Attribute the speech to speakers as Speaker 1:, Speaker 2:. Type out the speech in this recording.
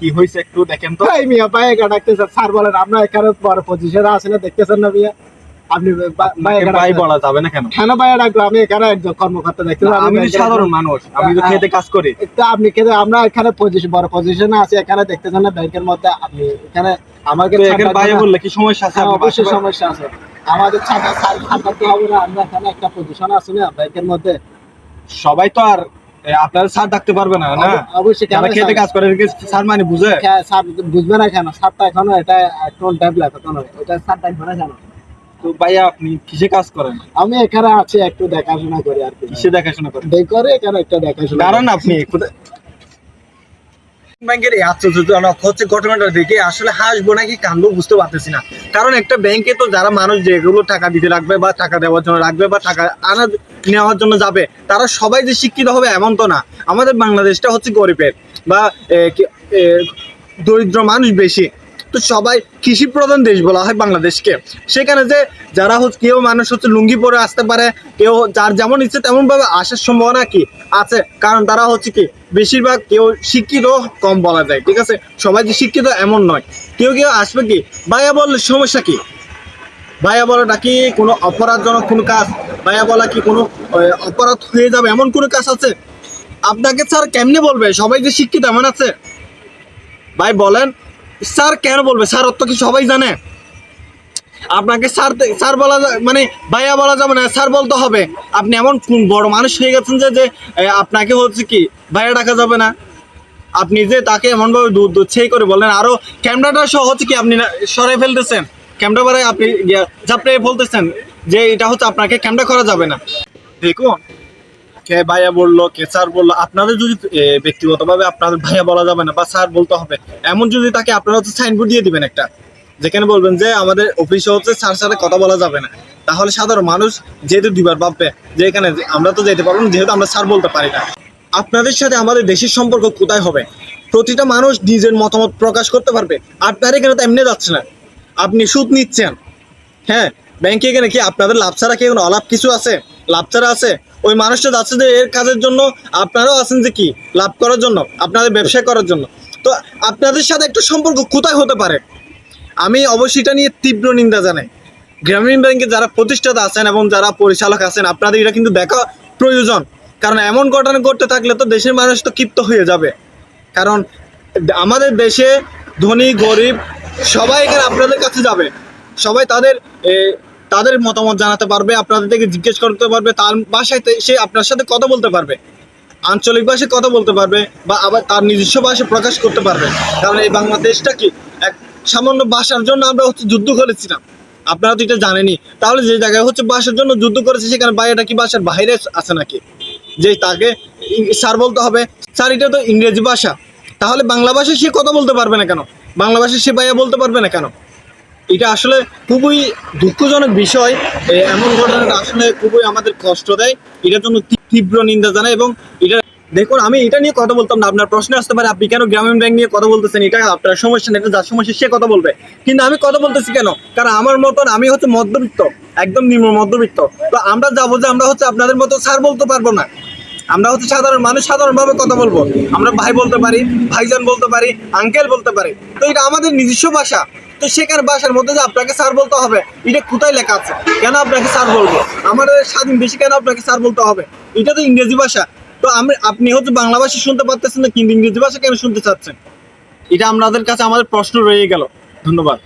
Speaker 1: কি হয়েছে একটু দেখেন তো।
Speaker 2: এই মিয়া ভাই ডাকতেছে স্যার বলেন আমরা এখানে বড় পজিশনে আছি না, দেখতেছেন না মিয়া আপনি
Speaker 1: ভাই বলা যাবে না কেন?
Speaker 2: কেন ভাই ডাকবো? আমি এখানে একজন কর্মকর্তা দেখতেছেন,
Speaker 1: আমি তো সাধারণ মানুষ, আমি তো খেতে কাজ করি।
Speaker 2: তো আপনি খেতে, আমরা এখানে পজিশন বড় পজিশনে আছি এখানে দেখতেছেন না ব্যাংকের মধ্যে, আপনি এখানে আমাকে
Speaker 1: এখানে ভাই বললে কি সমস্যা আছে?
Speaker 2: অবশ্যই সমস্যা আছে, আমাদের ছাড়া ছাড়তে হবে না, আমরা এখানে একটা পজিশনে আছি না ব্যাংকের মধ্যে।
Speaker 1: সবাই তো আর আপনারা স্যার ডাকতে পারবে না না?
Speaker 2: অবশ্যই
Speaker 1: যারা খেতে কাজ করে স্যার মানে বুঝে?
Speaker 2: স্যার বুঝবে না কেন? স্যারটা এখনো এটা কোন ডেভেলপ এখনো এটা স্যার ডাকবে না কেন?
Speaker 1: তো ভাইয়া আপনি কিসে কাজ করেন?
Speaker 2: আমি এখানে আছি একটু দেখাশোনা করি আর কি।
Speaker 1: কিসে দেখাশোনা করেন?
Speaker 2: করে এখানে একটা দেখাশোনা।
Speaker 1: কারণ আপনি ব্যাংকের এই আশ্চর্যজনক হচ্ছে ঘটনাটা দেখে আসলে হাসবো নাকি কান্দবো বুঝতে পারতেছি না। কারণ একটা ব্যাংকে তো যারা মানুষ যেগুলো টাকা দিতে রাখবে বা টাকা দেওয়ার জন্য রাখবে বা টাকা আনা নেওয়ার জন্য যাবে, তারা সবাই যে শিক্ষিত হবে এমন তো না। আমাদের বাংলাদেশটা হচ্ছে গরিবের বা দরিদ্র মানুষ বেশি, তো সবাই কৃষি প্রধান দেশ বলা হয় বাংলাদেশকে। সেখানে যে যারা হচ্ছে কেউ মানুষ হচ্ছে লুঙ্গি পরে আসতে পারে, কেউ যার যেমন ইচ্ছে তেমন ভাবে আসার সম্ভাবনা কি আছে, কারণ তারা হচ্ছে কি বেশিরভাগ কেউ শিক্ষিত কম বলা যায়, ঠিক আছে? সবাই যে শিক্ষিত এমন নয়, কেউ কেউ আসবে কি ভাইয়া বললে সমস্যা কি? ভাইয়া বলাটা কি কোনো অপরাধজনক কোনো কাজ? ভাইয়া বলা কি কোনো অপরাধ হয়ে যাবে এমন কোনো কাজ আছে? আপনাকে স্যার কেমনে বলবে? সবাই যে শিক্ষিত এমন আছে? ভাই বলেন, স্যার কেন বলবে? স্যার তো কি সবাই জানে? আপনাকে স্যার স্যার বলা মানে ভাইয়া বলা যাবে না, স্যার বলতে হবে। আপনি এমন কোন বড় মানুষ হয়ে গেছেন যে আপনাকে হচ্ছে কি ভাইয়া ডাকা যাবে না? আপনি যে তাকে এমনভাবে দুধ সেই করে বললেন, আরো ক্যামেরাটা সহ হচ্ছে কি আপনি সরাই ফেলতেছেন, ক্যামেরা বারে আপনি চাপড়ে বলতেছেন যে এটা হচ্ছে আপনাকে ক্যামেরা করা যাবে না। দেখুন, কে ভাইয়া বললো কে স্যার বললো, আপনাদের যদি ব্যক্তিগতভাবে আপনাদের ভাইয়া বলা যাবে না বা স্যার বলতে হবে এমন যদি তাকে, আপনারা হচ্ছে সাইনবোর্ড দিয়ে দিবেন একটা, যেখানে বলবেন যে আমাদের অফিসে হচ্ছে স্যার সাথে কথা বলা যাবে না। তাহলে সাধারণ মানুষ যেহেতু দুইবার ভাববে যে এখানে আমরা তো যেতে পারবো না, যেহেতু আমরা স্যার বলতে পারি না। আপনাদের সাথে আমাদের দেশের সম্পর্ক কোথায় হবে? প্রতিটা মানুষ নিজের মতামত প্রকাশ করতে পারবে। আপনার এখানে তো এমনি যাচ্ছে না, আপনি সুদ নিচ্ছেন। হ্যাঁ, ব্যাংকে এখানে কি আপনাদের লাভ ছাড়া কি কোনো অলাভ কিছু আছে? লাভ ছাড়া আছে? ওই মানুষটা যাচ্ছে যে এর কাজের জন্য, আপনারাও আছেন যে কি লাভ করার জন্য, আপনাদের ব্যবসা করার জন্য। তো আপনাদের সাথে একটা সম্পর্ক কোথায় হতে পারে? আমি অবশ্যই এটা নিয়ে তীব্র নিন্দা জানাই। গ্রামীণ ব্যাংকে যারা প্রতিষ্ঠাতা আছেন এবং যারা পরিচালক আছেন, আপনাদের এটা কিন্তু দেখা প্রয়োজন। কারণ এমন ঘটনা ঘটতে থাকলে তো দেশের মানুষ তো ক্ষিপ্ত হয়ে যাবে। কারণ আমাদের দেশে ধনী গরিব সবাই এখানে আপনাদের কাছে যাবে, সবাই তাদের মতামত জানাতে পারবে, আপনাদের থেকে জিজ্ঞেস করতে পারবে, তার ভাষায় সে আপনার সাথে কথা বলতে পারবে, আঞ্চলিক ভাষায় কথা বলতে পারবে বা আবার তার নিজস্ব ভাষায় প্রকাশ করতে পারবে। কারণ এই বাংলাদেশটা কি এক সামান্য ভাষার জন্য আমরা হচ্ছে যুদ্ধ করেছিলাম, আপনারা তো এটা জানেনি। তাহলে যে জায়গায় হচ্ছে ভাষার জন্য যুদ্ধ করেছে সেখানে বাইরেটা কি ভাষার বাইরে আছে নাকি যে তাকে স্যার বলতে হবে? স্যার এটা তো ইংরেজি ভাষা, তাহলে বাংলা ভাষায় সে কথা বলতে পারবে না কেন? বাংলা ভাষায় সে ভাইয়া বলতে পারবে না কেন? এটা আসলে খুবই দুঃখজনক বিষয়। এমন ঘটনাটা আসলে খুবই আমাদের কষ্ট দেয়, এটার জন্য তীব্র নিন্দা জানাই। এবং এটা দেখুন, আমি এটা নিয়ে কথা বলতাম না, আপনার প্রশ্ন আসতে পারে আপনি কেন গ্রামীণ ব্যাংক নিয়ে কথা বলতেছেন, এটা আপনার সমস্যা না, এটা যার সমস্যা সে কথা বলবে। কিন্তু আমি কথা বলতেছি কেন? কারণ আমার মতন আমি হচ্ছে মধ্যবিত্ত, একদম নিম্ন মধ্যবিত্ত। তো আমরা যাবো যে আমরা হচ্ছে আপনাদের মতো স্যার বলতে পারবো না, আমরা হচ্ছে সাধারণ মানুষ, সাধারণভাবে কথা বলবো। আমরা ভাই বলতে পারি, ভাইজান বলতে পারি, আঙ্কেল বলতে পারি। তো এটা আমাদের নিজস্ব ভাষা। তো সেখানে ভাষার মধ্যে যে আপনাকে স্যার বলতে হবে, এটা কোথায় লেখা আছে? কেন আপনাকে স্যার বলবো? আমাদের স্বাধীন দেশে কেন আপনাকে স্যার বলতে হবে? এটা তো ইংরেজি ভাষা। তো আপনি হচ্ছে বাংলা ভাষা শুনতে পারতেছেন না, কিন্তু ইংরেজি ভাষা কেন শুনতে চাচ্ছেন? এটা আমাদের কাছে আমাদের প্রশ্ন রয়ে গেল। ধন্যবাদ।